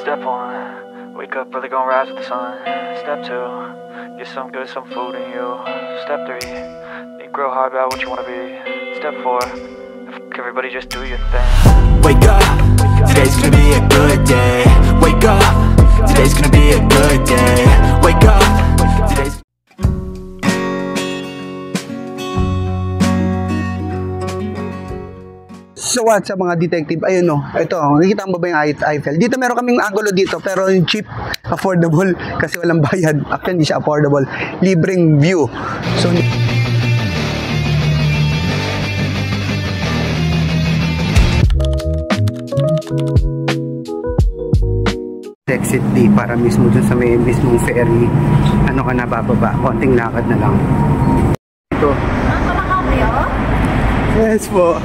Step 1, wake up early, gonna rise with the sun. Step 2, get some good, some food in you. Step 3, think real hard about what you wanna be. Step 4, everybody just do your thing. Wake up, today's gonna be a good day. Wake up, today's gonna be a good day. Wake up, today's So what's up mga detective? Ayun no, ito, nakikita mo ba yung Eiffel? Dito meron kaming angulo dito, pero yung cheap, affordable, kasi walang bayad. Actually, hindi siya affordable. Libreng view. So, exit D para mismo dun sa may mismong ferry. Ano ka na, bababa. Konting lakad na lang. Ito. Yes po.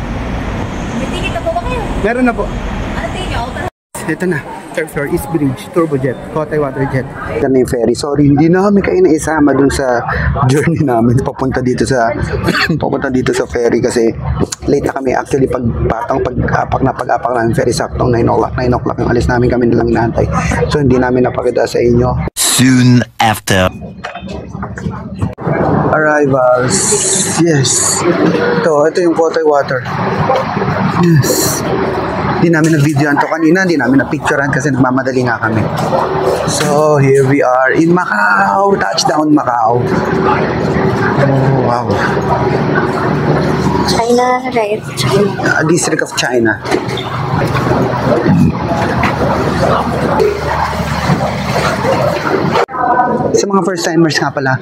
May ticket na po ba kayo? Meron na po. Ano tingin nyo? Ito na, third floor, East Bridge, Turbojet, Kotay Waterjet. Ito na yung ferry. Sorry, hindi na kami kayo naisama dun sa journey namin papunta dito sa ferry kasi late na kami. Actually, pag-apak na yung ferry, saktong 9 o'clock yung alis namin, kami nilang inaantay. So, hindi namin napakita sa inyo. soon after. Arrivals. Yes. Ito yung Kotay Water. Yes. Hindi namin na-videoan to kanina, hindi namin na-picturean kasi nagmamadali nga kami. So, here we are in Macau. Touchdown, Macau. Oh, wow. China, right? China. District of China. Sa mga first timers nga pala,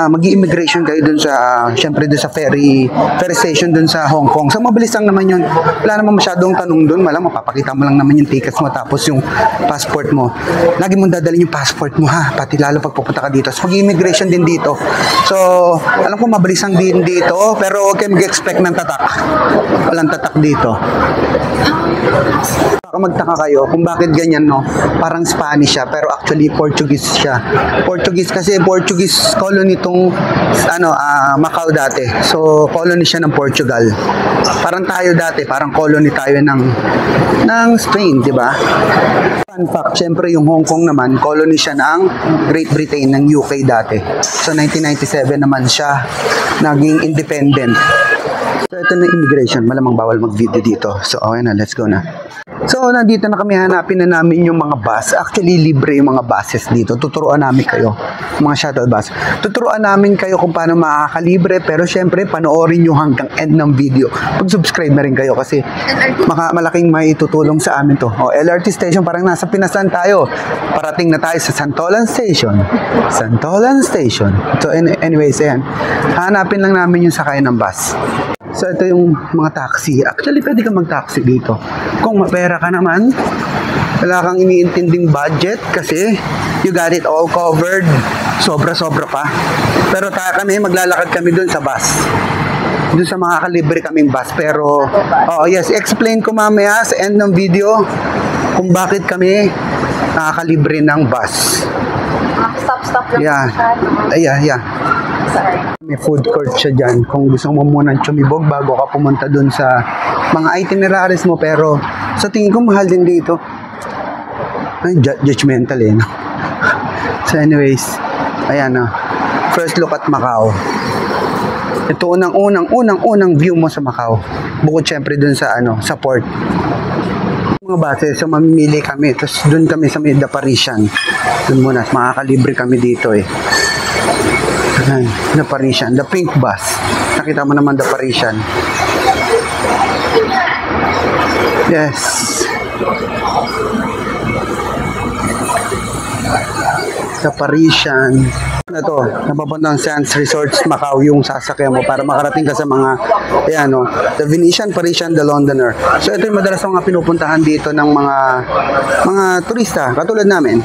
mag-i-immigration kayo dun sa, syempre dun sa ferry station dun sa Hong Kong. So mabilis lang naman yun. Wala naman masyadong tanong dun. Malang mapapakita mo lang naman yung tickets mo tapos yung passport mo. Lagi mong dadalhin yung passport mo ha. Pati lalo pag pupunta ka dito. So mag-i-immigration din dito. So alam ko mabilis lang din dito. Pero huwag kayo mag-expect ng tatak. Walang tatak dito. Baka magtaka kayo kung bakit ganyan, no? Parang Spanish siya pero actually Portuguese siya. Portuguese kasi Portuguese colony itong Macau dati. So colony siya ng Portugal. Parang tayo dati, parang colony tayo ng Spain, di ba? Fun fact, syempre yung Hong Kong naman, colony siya ng Great Britain, ng UK dati. So 1997 naman siya naging independent. So ito na immigration, malamang bawal mag-video dito. So okay na, let's go na. So nandito na kami, hanapin na namin yung mga bus. Actually libre yung mga buses dito. Tuturuan namin kayo, mga shuttle bus. Tuturuan namin kayo kung paano makakalibre. Pero syempre panoorin nyo hanggang end ng video. Pag-subscribe na rin kayo kasi malaking may tutulong sa amin to. LRT station, parang nasa Pinasan tayo. Parating na tayo sa Santolan Station. Santolan Station. So anyways, ayan. Hanapin lang namin yung sakay ng bus. So ito yung mga taxi. Actually pwede ka mag-taxi dito kung mapera ka naman, wala kang iniintinding budget kasi you got it all covered. Sobra-sobra pa. Pero kami, maglalakad kami dun sa bus. Dun sa mga kalibre kaming bus. Pero yes, explain ko mamaya sa end ng video kung bakit kami nakakalibre ng bus. Stop lang. Yeah. Sorry. May food court siya dyan. Kung gusto mo munang tsumibog bago ka pumunta dun sa mga itineraries mo. Pero sa tingin ko mahal din dito. Judgmental eh. No? So anyways, ayan na. First look at Macau. Ito unang view mo sa Macau. Bukod syempre dun sa sa port. Mga base, so mamimili kami. Tapos dun kami sa The Parisian. Dun muna, makakalibre kami dito eh. Ayan, The Parisian, the pink bus. Nakita mo naman The Parisian. Yes. The Parisian. Ano to? Napapuntang Sands Resorts Macau yung sasakyan mo para makarating ka sa mga The Venetian, Parisian, The Londoner. So ito yung madalas mga pinupuntahan dito ng mga turista katulad namin.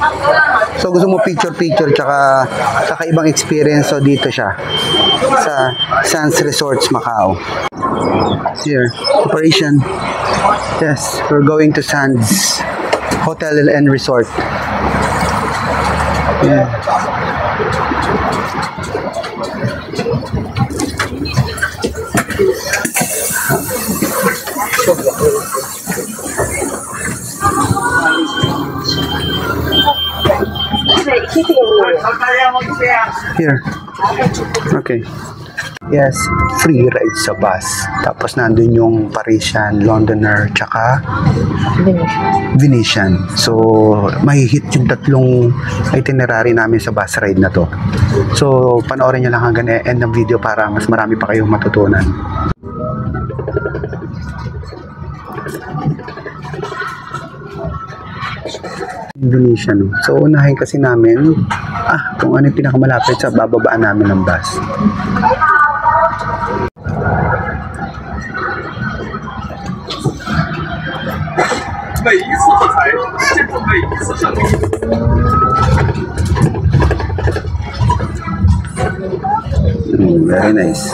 So gusto mo picture tsaka ibang experience, so dito siya sa Sands Resorts Macau. Here, The Parisian. Yes, we're going to Sands Hotel and Resort. Yeah. Here. Okay. Yes, free ride sa bus. Tapos nandun yung Parisian, Londoner, tsaka Venetian. So, may hit yung tatlong itinerary namin sa bus ride na to. So, panoorin nyo lang hanggang end ng video para mas marami pa kayong matutunan. Venetian. So, unahin kasi namin kung ano yung pinakamalapit sa bababaan namin ng bus. Very nice.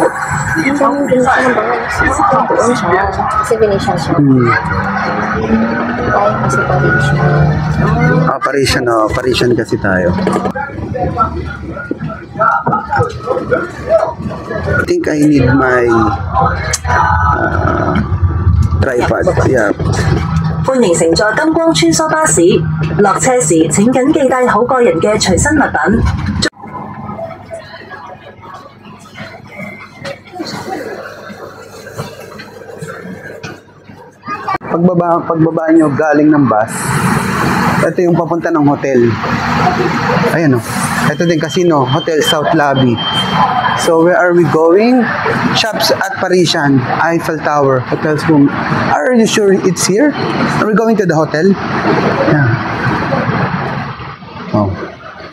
Ang daming Venetian ng bangal. Doon siya. Kasi Venetian siya. Tayo kasi Parisian. Parisian kasi tayo. I think I need my tripod. Yeah. 歡迎乘坐金光穿梭巴士，落車時請緊記帶好個人嘅隨身物品。 Pagbaba nyo galing ng bus, ito yung papunta ng hotel. Ayan o. Ito din casino, Hotel South Lobby. So where are we going? Shops at Parisian, Eiffel Tower, hotel's room. Are you sure it's here? Are we going to the hotel? Yeah. Oh,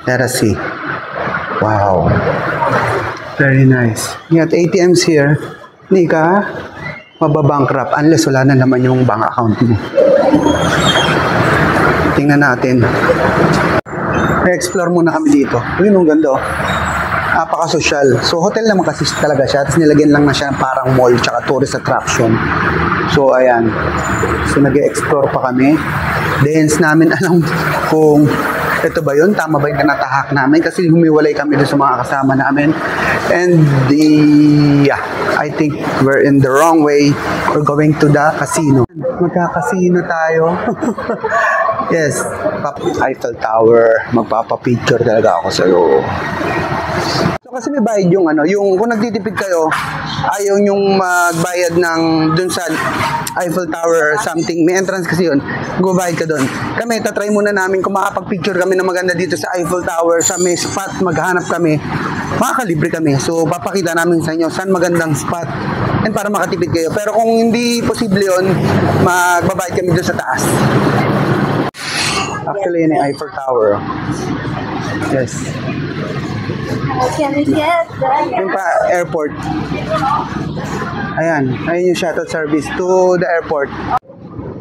let us see. Wow. Very nice. We got ATMs here. Nika, mababankrupt unless wala na naman yung bank account mo. Tingnan natin. I-explore muna kami dito. Yun ang ganda. Napaka-social. So, hotel naman kasi talaga siya. Tapos nilagyan lang na siya ng parang mall tsaka tourist attraction. So, ayan. So, nag-explore pa kami. Dance namin alam kung ito ba yun? Tama ba yung natahak namin? Kasi humiwalay kami doon sa mga kasama namin. And yeah, I think we're in the wrong way. We're going to the casino. Magka-casino tayo. Yes, Eiffel Tower. Magpapapicture talaga ako sa'yo. So kasi may bayad yung yung kung nagtitipid kayo, ayaw yung magbayad ng dun sa Eiffel Tower or something. May entrance kasi yun. Gubayad ka dun. Kami, tatry muna namin kung makapag-picture kami na maganda dito sa Eiffel Tower. Sa may spot, maghanap kami. Makakalibre kami. So, papakita namin sa inyo saan magandang spot. And para makatipid kayo. Pero kung hindi posible yun, magbabayad kami dun sa taas. Actually, yun yung Eiffel Tower. Yes. Can we get that? Yung pa, airport. Ayan. Ayun yung shuttle service to the airport.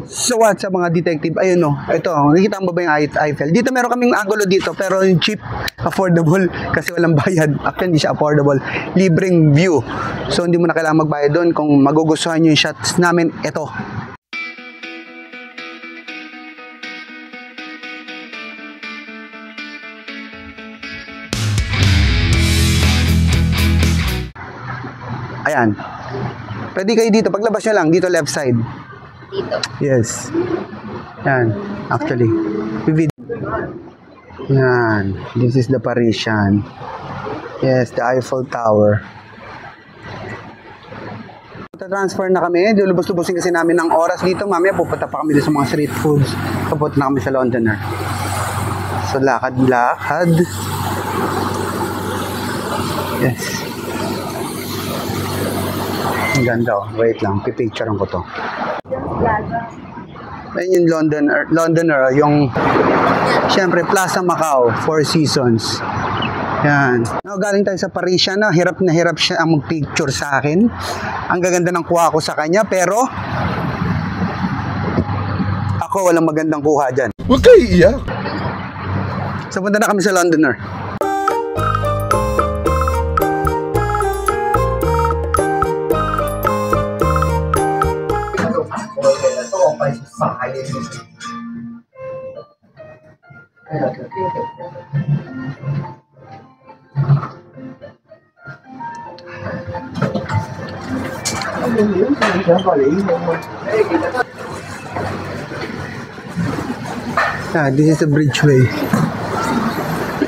So what sa mga detective? Ayun no. Ito, nakikita mo ba yung Eiffel? Dito meron kaming angulo dito, pero yung cheap, affordable, kasi walang bayad. Actually, hindi siya affordable. Libreng view. So, hindi mo na kailangan magbayad doon. Kung magugustuhan nyo yung shots namin, ito. Ayan. Pwede kayo dito. Paglabas nyo lang, dito left side. Dito. Yes. Yan. Actually. Yan. This is the Parisian. Yes, the Eiffel Tower. Transfer na kami. Lubos-lubosin kasi namin ng oras dito. Mamaya pupunta pa kami dito sa mga street foods. Papunta na kami sa Londoner. So, lakad-lakad. Yes. Ang ganda oh. Wait lang, pipicturean ko to. Ayun yung Londoner, yung syempre Plaza Macau, Four Seasons. Yan. Now, galing tayo sa Parisian na hirap siya ang mag-picture sa akin. Ang gaganda ng kuha ko sa kanya, pero ako walang magandang kuha dyan. Huwag kayo iiyak. So, punta na kami sa Londoner. This is the Bridgeway.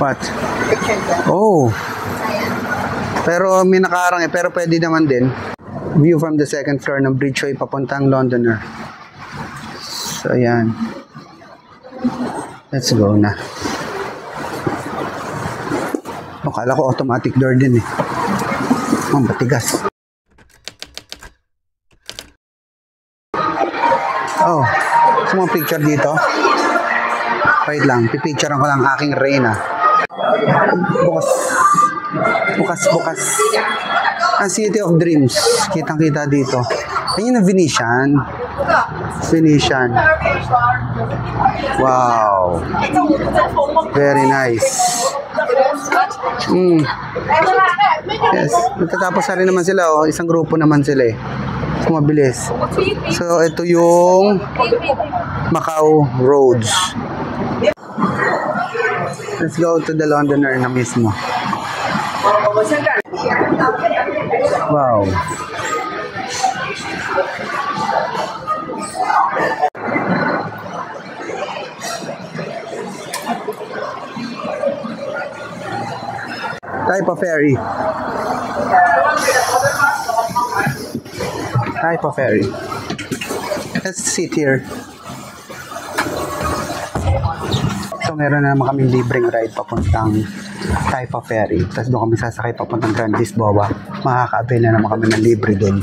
What? Oh. Pero may nakaharang eh. Pero pwede naman din. View from the second floor ng Bridgeway papuntang Londoner. So, ayan. Let's go na. Oh, kala ko automatic door din eh. Oh, matigas. Oh, gusto mo picture dito? Wait lang, pipicturean ko lang aking Reyna. Bukas. Ang City of Dreams. Kitang-kita dito. Ayun ang Venetian. Wow. Very nice. Yes. Natatapos na rin naman sila. Oh. Isang grupo naman sila eh. Mabilis. So, ito yung Macau Roads. Let's go to the Londoner na mismo. Wow. Type of ferry. Let's sit here. So, meron na naman kaming libreng ride papuntang Taipa Ferry. Tapos doon kami sasakay papuntang Grand Lisboa. Makaka-avail na naman kami ng libre doon.